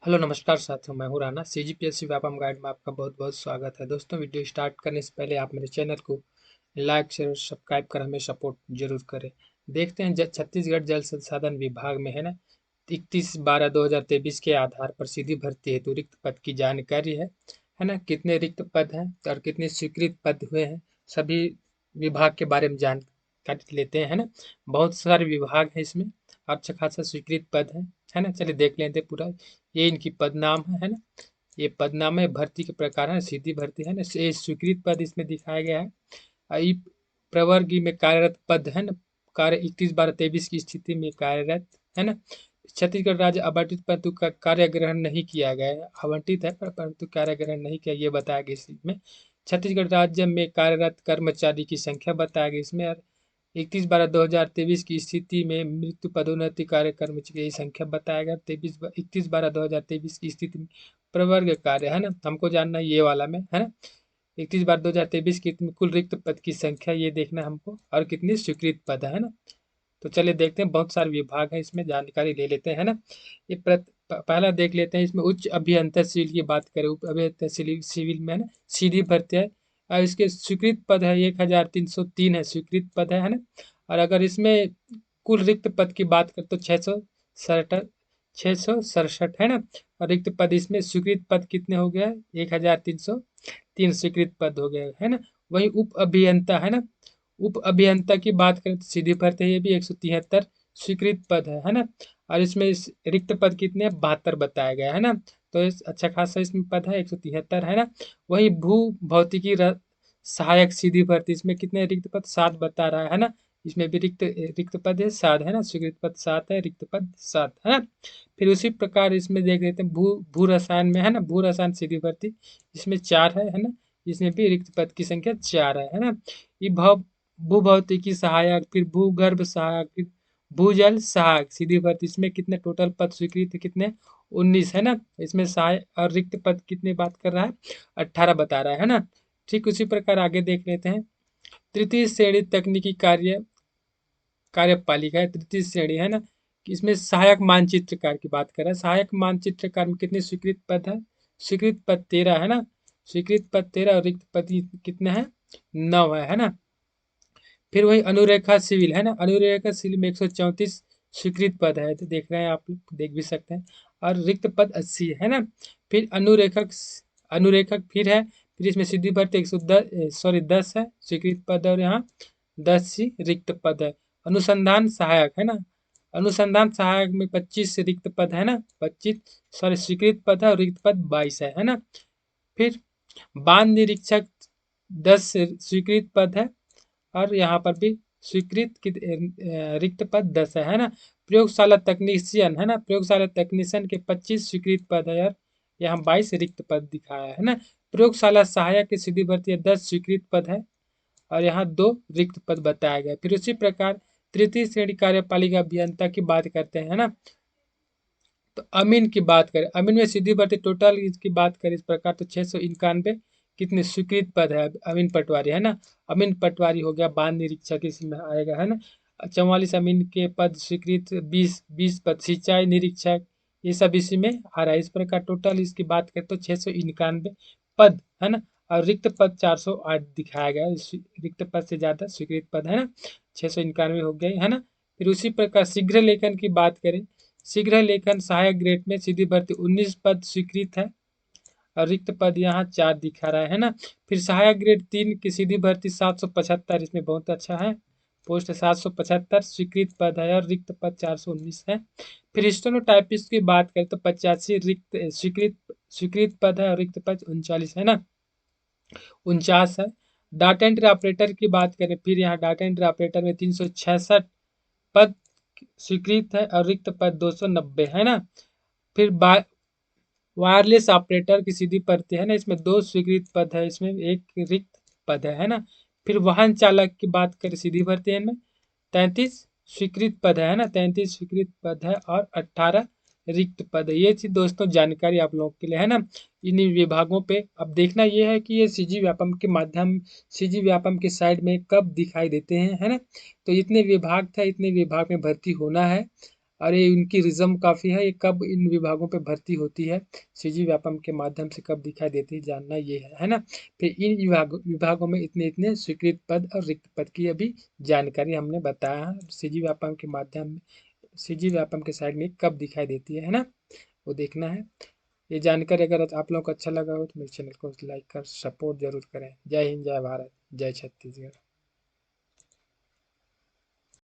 Hello नमस्कार साथियों, मैं हूं राना। सीजीपीएससी व्यापम गाइड में आपका बहुत बहुत स्वागत है। दोस्तों, वीडियो स्टार्ट करने से पहले आप मेरे चैनल को लाइक शेयर और सब्सक्राइब कर हमें सपोर्ट जरूर करें। देखते हैं छत्तीसगढ़ जल संसाधन विभाग में है ना 31/12/2023 के आधार पर सीधी भर्ती हेतु रिक्त पद की जानकारी है ना। कितने रिक्त पद हैं और कितने स्वीकृत पद हुए हैं, सभी विभाग के बारे में जानकारी लेते हैं, है ना। बहुत सारे विभाग हैं इसमें, अच्छा खासा स्वीकृत पद है ना। चलिए देख लेते हैं पूरा। ये इनकी पदनाम है ना। ये पदनाम है, भर्ती के प्रकार है, सीधी भर्ती है ना। ये स्वीकृत पद इसमें दिखाया गया है। ई प्रवर्ग में कार्यरत पद है ना। कार्य 31/12/23 की स्थिति में कार्यरत है ना। छत्तीसगढ़ राज्य आवंटित परंतु का कार्य ग्रहण नहीं किया गया है। आवंटित है परंतु कार्य ग्रहण नहीं किया, ये बताया गया इसमें। छत्तीसगढ़ राज्य में कार्यरत कर्मचारी की संख्या बताया गया इसमें। और 31/12/2023 की स्थिति में मृत्यु पदोन्नति कार्य कर्मचारी की संख्या बताया गया। 31/12/2023 की स्थिति में प्रवर्ग कार्य है ना, हमको जानना है ये वाला में है ना। 31/12/2023 की कुल रिक्त पद की संख्या ये देखना है हमको, और कितनी स्वीकृत पद है ना। तो चलिए देखते हैं, बहुत सारे विभाग है इसमें, जानकारी ले लेते हैं ना। ये पहला देख लेते हैं इसमें उच्च अभियंता सिविल की बात करें। उप अभियंता सिविल में है ना सीधी भर्ती है। और इसके स्वीकृत पद है 1303 है, स्वीकृत पद है ना। और अगर इसमें कुल रिक्त पद की बात करें तो 667 है ना। और रिक्त पद इसमें स्वीकृत पद कितने हो गया, 1303 स्वीकृत पद हो गए है ना। वही उप अभियंता है ना। उप अभियंता की बात करें तो सीधी भर्ती है, ये भी 173 स्वीकृत पद है ना। और इसमें रिक्त पद कितने 72 बताया गया है ना। तो इस अच्छा खासा इसमें पद है 173 है ना। वही भू भौतिकी सहायक सीधी भर्ती, इसमें कितने रिक्त पद 7 बता रहा है ना। इसमें भी रिक्त रिक्त पद है 7 है ना, स्वीकृत पद 7 है, रिक्त पद 7 है ना। फिर उसी प्रकार इसमें देख लेते हैं भू रसायन में है ना, भू रसायन सीधी भर्ती, इसमें 4 है ना। इसमें भी रिक्त पद की संख्या 4 है ना। ये भूभौतिकी सहायक, फिर भूगर्भ सहायक, फिर भूजल सहायक सीधी भर्ती, इसमें कितने टोटल पद स्वीकृत है, कितने 19 है ना। इसमें सहायक और रिक्त पद कितने बात कर रहा है, 18 बता रहा है ना। ठीक उसी प्रकार आगे देख लेते हैं। तृतीय श्रेणी तकनीकी कार्यपालिका है, तृतीय श्रेणी है ना। इसमें सहायक मानचित्रकार की बात कर रहा है। सहायक मानचित्रकार में कितने स्वीकृत पद है, स्वीकृत पद 13 है ना। स्वीकृत पद 13 और रिक्त पद कितने हैं, 9 है ना। फिर वही अनुरेखा सिविल है ना। अनुरेखा सिविल में 134 स्वीकृत पद है, तो देख रहे हैं आप लोग, देख भी सकते हैं। और रिक्त पद 80 है ना। फिर अनुरेखक अनुरेखक फिर है। फिर इसमें सीधी भर्ती 10 है स्वीकृत पद, और यहाँ 10 ही रिक्त पद है। अनुसंधान सहायक है ना। अनुसंधान सहायक में 25 रिक्त पद है ना, 25 स्वीकृत पद है, और रिक्त पद 22 है ना। फिर बांध निरीक्षक 10 स्वीकृत पद है, और यहाँ पर भी स्वीकृत रिक्त पद 10 है ना। प्रयोगशाला तकनीशियन है ना, प्रयोगशाला तकनीशियन के 25 स्वीकृत पद है, और यहाँ 22 रिक्त पद दिखाया है ना। प्रयोगशाला सहायक की सीधी भर्ती 10 स्वीकृत पद है, और यहाँ 2 रिक्त पद बताया गया। फिर उसी प्रकार तृतीय श्रेणी कार्यपालिका अभियंता की बात करते हैं ना। तो अमीन की बात करें, अमीन में सीधी भर्ती टोटल इसकी बात करें इस प्रकार, तो 691 कितने स्वीकृत पद है अमीन पटवारी है ना। अमीन पटवारी हो गया, बांध निरीक्षक इसमें आएगा है ना। 44 अमीन के पद स्वीकृत, 20 पद सिंचाई निरीक्षक, ये सब इसी में आ रहा है। इस प्रकार टोटल इसकी बात करें तो 691 पद है ना। और रिक्त पद 408 दिखाया गया है। रिक्त पद से ज्यादा स्वीकृत पद है ना, 691 हो गए है ना। फिर उसी प्रकार शीघ्र लेखन की बात करें, शीघ्र लेखन सहायक ग्रेड में सीधी भर्ती 19 पद स्वीकृत है, और रिक्त पद यहाँ 4 दिखा रहा है ना। फिर सहायक ग्रेड 3 की सीधी भर्ती 775, इसमें बहुत अच्छा है, पोस्ट 775 स्वीकृत पद है, और रिक्त पद 419 है। फिर स्टेनोटाइपिस्ट की बात करें तो 85 रिक्त स्वीकृत पद है, और रिक्त पद 39 है ना, 49 है। डाटा एंट्री ऑपरेटर की बात करें, फिर यहाँ डाटा एंट्री ऑपरेटर में 366 पद स्वीकृत है, और रिक्त पद 290 है ना। फिर वायरलेस ऑपरेटर की सीधी भर्ती है ना, इसमें 2 स्वीकृत पद है, इसमें 1 रिक्त पद है ना। फिर वाहन चालक की बात करें, सीधी भर्ती है इनमें 33 स्वीकृत पद है ना, 33 स्वीकृत पद है, और 18 रिक्त पद है। ये चीज दोस्तों जानकारी आप लोगों के लिए है ना। इन विभागों पे अब देखना ये है कि ये सीजी व्यापम के माध्यम, सीजी व्यापम के साइड में कब दिखाई देते हैं है ना। तो इतने विभाग था, इतने विभाग में भर्ती होना है, और ये इनकी रिज्म काफ़ी है, ये कब इन विभागों पे भर्ती होती है, सीजी व्यापम के माध्यम से कब दिखाई देती है, जानना ये है ना। फिर इन विभागों में इतने इतने स्वीकृत पद और रिक्त पद की अभी जानकारी हमने बताया है, सीजी व्यापम के माध्यम, सीजी व्यापम के साइड में कब दिखाई देती है ना, वो देखना है। ये जानकारी अगर आप लोगों को अच्छा लगा हो तो मेरे चैनल को लाइक कर सपोर्ट जरूर करें। जय हिंद, जय भारत, जय छत्तीसगढ़।